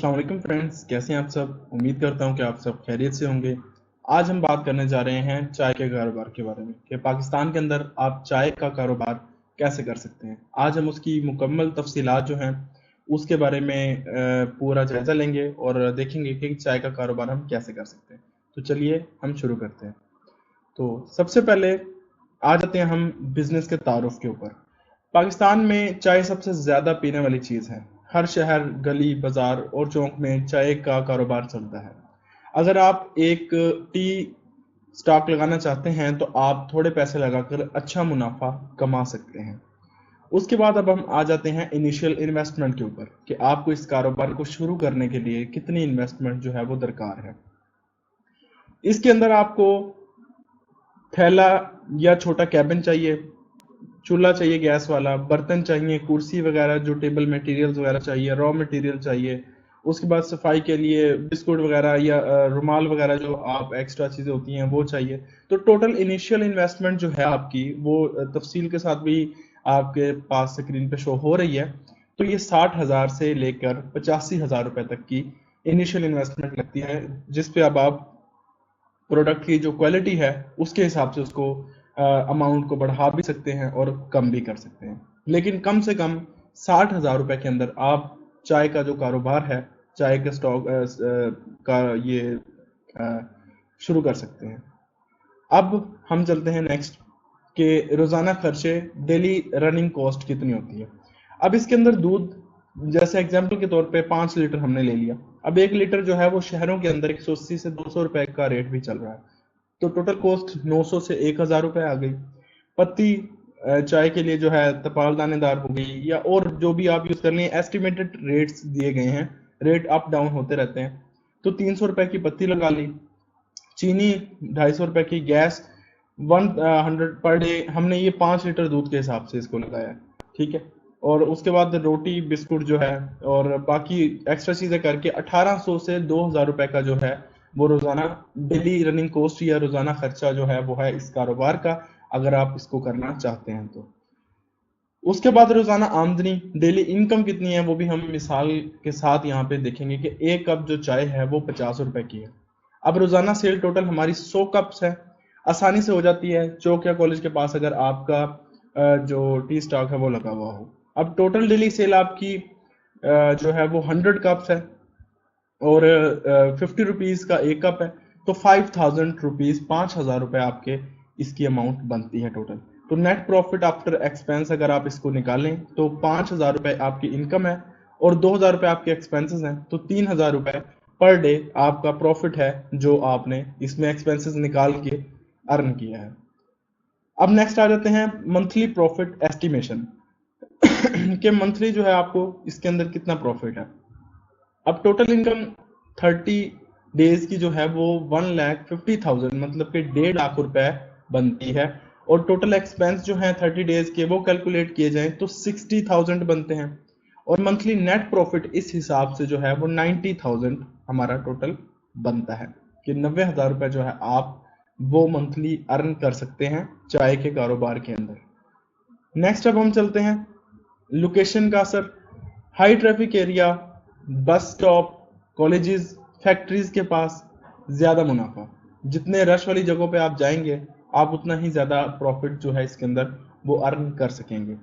अस्सलाम वालेकुम फ्रेंड्स, कैसे हैं आप सब। उम्मीद करता हूं कि आप सब खैरियत से होंगे। आज हम बात करने जा रहे हैं चाय के कारोबार के बारे में कि पाकिस्तान के अंदर आप चाय का कारोबार कैसे कर सकते हैं। आज हम उसकी मुकम्मल तफसीलात जो हैं उसके बारे में पूरा जायजा लेंगे और देखेंगे कि चाय का कारोबार हम कैसे कर सकते हैं। तो चलिए हम शुरू करते हैं। तो सबसे पहले आ जाते हैं हम बिजनेस के तारुफ के ऊपर। पाकिस्तान में चाय सबसे ज़्यादा पीने वाली चीज़ है। हर शहर, गली, बाजार और चौक में चाय का कारोबार चलता है। अगर आप एक टी स्टॉक लगाना चाहते हैं तो आप थोड़े पैसे लगाकर अच्छा मुनाफा कमा सकते हैं। उसके बाद अब हम आ जाते हैं इनिशियल इन्वेस्टमेंट के ऊपर कि आपको इस कारोबार को शुरू करने के लिए कितनी इन्वेस्टमेंट जो है वो दरकार है। इसके अंदर आपको थैला या छोटा कैबिन चाहिए, चूल्हा चाहिए गैस वाला, बर्तन चाहिए, कुर्सी वगैरह जो टेबल मटेरियल्स वगैरह चाहिए, रॉ मटेरियल चाहिए। उसके बाद सफाई के लिए बिस्कुट वगैरह या रुमाल वगैरह जो आप एक्स्ट्रा चीज़ें होती हैं वो चाहिए। तो टोटल इनिशियल इन्वेस्टमेंट जो है आपकी वो तफसील के साथ भी आपके पास स्क्रीन पे शो हो रही है। तो ये 60,000 से लेकर 85,000 रुपए तक की इनिशियल इन्वेस्टमेंट लगती है, जिस पे अब आप प्रोडक्ट की जो क्वालिटी है उसके हिसाब से उसको अमाउंट को बढ़ा भी सकते हैं और कम भी कर सकते हैं। लेकिन कम से कम 60,000 रुपए के अंदर आप चाय का जो कारोबार है, चाय के स्टॉक का ये शुरू कर सकते हैं। अब हम चलते हैं नेक्स्ट कि रोज़ाना खर्चे, डेली रनिंग कॉस्ट कितनी होती है। अब इसके अंदर दूध, जैसे एग्जांपल के तौर पे 5 लीटर हमने ले लिया। अब 1 लीटर जो है वो शहरों के अंदर 180 से 200 रुपए का रेट भी चल रहा है। तो टोटल कॉस्ट 900 से 1000 रुपए आ गई। पत्ती चाय के लिए जो है तपाल दानेदार हो गई या और जो भी आप यूज कर लें, एस्टिमेटेड रेट्स दिए गए हैं, रेट अप डाउन होते रहते हैं। तो 300 रुपए की पत्ती लगा ली, चीनी 250 रुपए की, गैस 100 पर डे। हमने ये 5 लीटर दूध के हिसाब से इसको लगाया, ठीक है। और उसके बाद रोटी बिस्कुट जो है और बाकी एक्स्ट्रा चीजें करके 1800 से 2000 रुपए का जो है वो रोजाना डेली रनिंग कॉस्ट या रोजाना खर्चा जो है वो है इस कारोबार का, अगर आप इसको करना चाहते हैं तो। उसके बाद रोजाना आमदनी, डेली इनकम कितनी है वो भी हम मिसाल के साथ यहाँ पे देखेंगे कि एक कप जो चाय है वो 50 रुपए की है। अब रोजाना सेल टोटल हमारी 100 कप्स है, आसानी से हो जाती है चौक या कॉलेज के पास अगर आपका जो टी स्टॉक है वो लगा हुआ हो। अब टोटल डेली सेल आपकी जो है वो 100 कप्स है और 50 रुपीज का एक कप है। तो 5,000 रुपीज, 5,000 रुपए आपके इसकी अमाउंट बनती है टोटल। तो नेट प्रॉफिट आफ्टर एक्सपेंस अगर आप इसको निकालें तो 5,000 रुपए आपकी इनकम है और 2,000 रुपए आपके एक्सपेंसेस हैं। तो 3,000 रुपए पर डे आपका प्रॉफिट है जो आपने इसमें एक्सपेंसेस निकाल के अर्न किया है। अब नेक्स्ट आ जाते हैं मंथली प्रॉफिट एस्टिमेशन कि मंथली जो है आपको इसके अंदर कितना प्रॉफिट है। अब टोटल इनकम 30 डेज की जो है वो 1,50,000 मतलब कि 1.5 लाख रुपए बनती है और टोटल एक्सपेंस जो है 30 डेज के वो कैलकुलेट किए जाएं तो 60,000 बनते हैं और मंथली नेट प्रॉफिट इस हिसाब से जो है वो 90,000 हमारा टोटल बनता है कि 90,000 रुपए जो है आप वो मंथली अर्न कर सकते हैं चाय के कारोबार के अंदर। नेक्स्ट अब हम चलते हैं लोकेशन का असर। High traffic area, bus stop, colleges, factories के पास ज्यादा मुनाफा। जितने रश वाली जगहों पे आप जाएंगे आप उतना ही ज्यादा प्रॉफिट जो है इसके अंदर वो अर्न कर सकेंगे।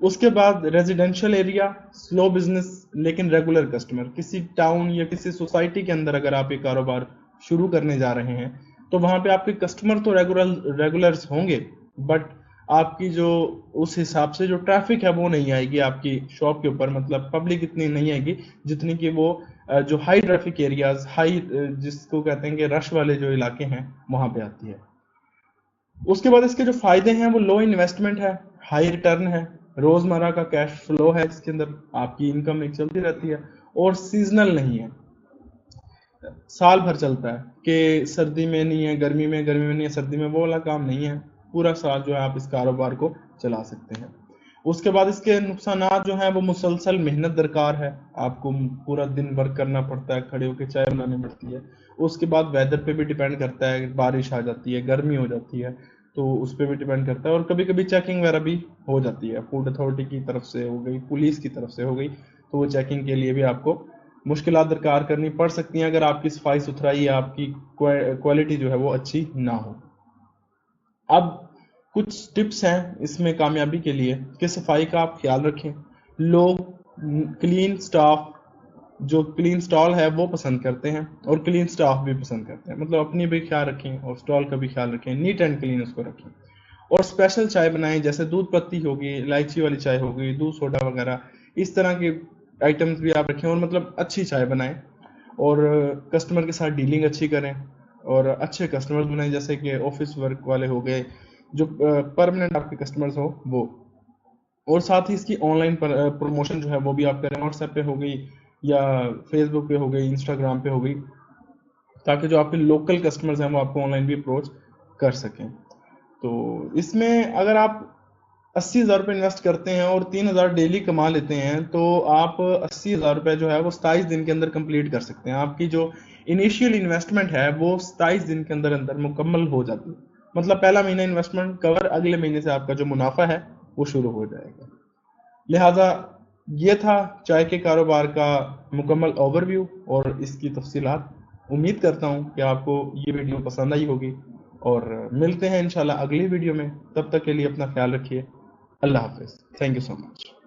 उसके बाद रेजिडेंशियल एरिया, स्लो बिजनेस लेकिन रेगुलर कस्टमर। किसी टाउन या किसी सोसाइटी के अंदर अगर आप ये कारोबार शुरू करने जा रहे हैं तो वहां पे आपके कस्टमर तो रेगुलर्स होंगे, बट आपकी जो उस हिसाब से जो ट्रैफिक है वो नहीं आएगी आपकी शॉप के ऊपर, मतलब पब्लिक इतनी नहीं आएगी जितनी कि वो जो हाई ट्रैफिक एरियाज, हाई जिसको कहते हैं कि रश वाले जो इलाके हैं वहां पे आती है। उसके बाद इसके जो फायदे हैं वो लो इन्वेस्टमेंट है, हाई रिटर्न है, रोजमर्रा का कैश फ्लो है इसके अंदर, आपकी इनकम एक चलती रहती है और सीजनल नहीं है, साल भर चलता है कि सर्दी में नहीं है, गर्मी में नहीं है, सर्दी में, वो वाला काम नहीं है। पूरा साल जो है आप इस कारोबार को चला सकते हैं। उसके बाद इसके नुकसानात जो हैं वो मुसलसल मेहनत दरकार है, आपको पूरा दिन वर्क करना पड़ता है, खड़े होकर चाय बनानी पड़ती है। उसके बाद वेदर पे भी डिपेंड करता है, बारिश आ जाती है, गर्मी हो जाती है, तो उस पर भी डिपेंड करता है। और कभी कभी चेकिंग वगैरह भी हो जाती है, फूड अथॉरिटी की तरफ से हो गई, पुलिस की तरफ से हो गई, तो वो चेकिंग के लिए भी आपको مشکلات درکار کرنی پڑ سکتی ہیں اگر آپ کی صفائی ستھرائی یا آپ کی کوالٹی جو ہے وہ اچھی نہ ہو۔ اب کچھ ٹپس ہیں اس میں کامیابی کے لیے کہ صفائی کا آپ خیال رکھیں۔ لوگ کلین سٹاف جو کلین سٹال ہے وہ پسند کرتے ہیں اور کلین سٹاف بھی پسند کرتے ہیں، مطلب اپنی بھی خیال رکھیں اور سٹال کا بھی خیال رکھیں، نیٹ اینڈ کلین اس کو رکھیں۔ اور اسپیشل چائے بنائیں، جیسے دودھ پتی ہوگی، الائچی والی چائے ہوگی، دودھ سوڈا وغیرہ، اس طرح کے آئٹمس بھی آپ رکھیں اور مطلب اچھی چائے بنائیں اور کسٹمر کے ساتھ ڈیلنگ اچھی کریں اور اچھے کسٹمر بنائیں، جیسے کہ آفس ورک والے ہو گئے، جو پرماننٹ آپ کے کسٹمرز ہو وہ۔ اور ساتھ ہی اس کی آن لائن پروموشن جو ہے وہ بھی آپ کریں، واٹس ایپ پہ ہو گئی یا فیس بک پہ ہو گئی، انسٹاگرام پہ ہو گئی، تاکہ جو آپ کے لوکل کسٹمرز ہیں وہ آپ کو آن لائن بھی اپروچ کر سکیں۔ تو اس میں اگر آپ 80,000 روپے انویسٹ کرتے ہیں اور 3,000 ڈیلی کما لیتے ہیں تو آپ 80,000 روپے جو ہے وہ 27 دن کے اندر کمپلیٹ کر سکتے ہیں۔ آپ کی جو انیشیل انویسٹمنٹ ہے وہ 27 دن کے اندر اندر مکمل ہو جاتی ہے، مطلب پہلا مہینہ انویسٹمنٹ کور، اگلے مہینے سے آپ کا جو منافع ہے وہ شروع ہو جائے گا۔ لہٰذا یہ تھا چائے کے کاروبار کا مکمل اوور ویو اور اس کی تفصیلات۔ امید کرتا ہوں کہ آپ کو یہ ویڈیو پسند آئی ہوگی اور ملتے ہیں انشاءاللہ اگلی ویڈیو میں۔ تب تک کے لیے اپنا خیال رکھیے۔ اللہ حافظ۔ Thank you so much.